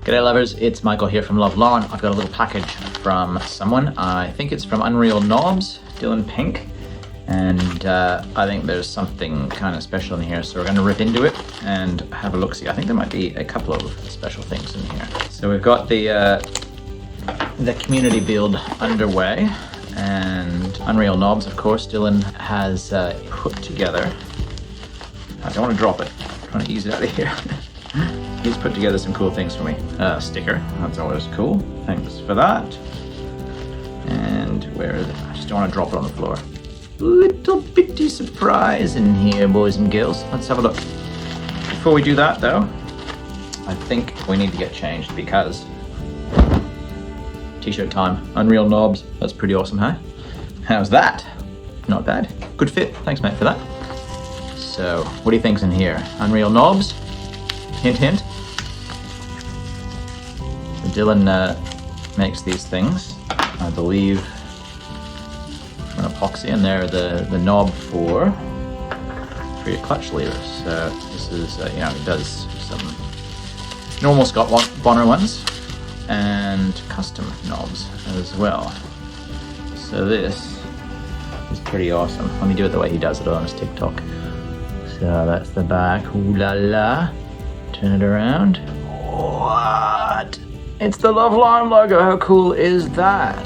G'day lovers, it's Michael here from Love Larn. I've got a little package from someone. I think it's from Unreel Knobs, Dylan Pink. And I think there's something kind of special in here. So we're gonna rip into it and have a look-see. I think there might be a couple of special things in here. So we've got the community build underway. And Unreel Knobs, of course, Dylan has put together. I don't want to drop it. I'm trying to ease it out of here. He's put together some cool things for me. Sticker, that's always cool. Thanks for that. And where is it? I just don't want to drop it on the floor. Little bitty surprise in here, boys and girls. Let's have a look. Before we do that though, I think we need to get changed because t-shirt time. Unreel Knobs, that's pretty awesome, huh? How's that? Not bad. Good fit, thanks mate for that. So, what do you think's in here? Unreel Knobs? Hint, hint. So Dylan makes these things, I believe, from epoxy, and they're the knob for your clutch levers. So this is, you know, he does some normal Scott Bonnar ones and custom knobs as well. So this is pretty awesome. Let me do it the way he does it on his TikTok. So that's the back. Ooh la la. Turn it around. What? It's the Love Larn logo. How cool is that?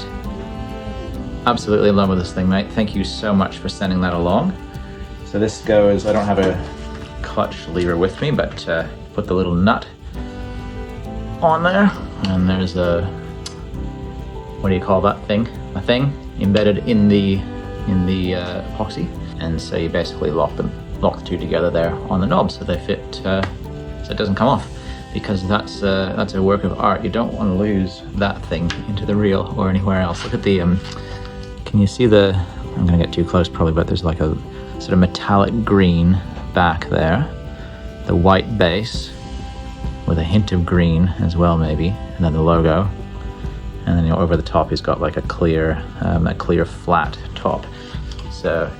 Absolutely in love with this thing, mate. Thank you so much for sending that along. So this goes, I don't have a clutch lever with me, but put the little nut on there. And there's a, what do you call that thing? A thing embedded in the epoxy. And so you basically lock the two together there on the knob so they fit, so it doesn't come off, because that's a work of art. You don't want to lose that thing into the reel or anywhere else. Look at the, can you see the, I'm gonna get too close probably, but there's like a sort of metallic green back there, the white base with a hint of green as well maybe, and then the logo, and then, you know, over the top he's got like a clear flat top, so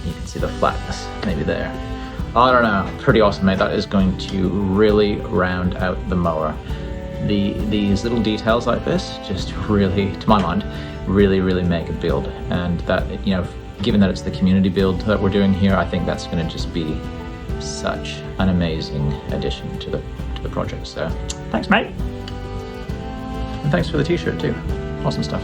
you can see the flatness maybe there. I don't know, pretty awesome, mate. That is going to really round out the mower. These little details like this just really, to my mind, really make a build. And that, you know, given that it's the community build that we're doing here, I think that's going to just be such an amazing addition to the project. So thanks, mate. And thanks for the t-shirt too. Awesome stuff.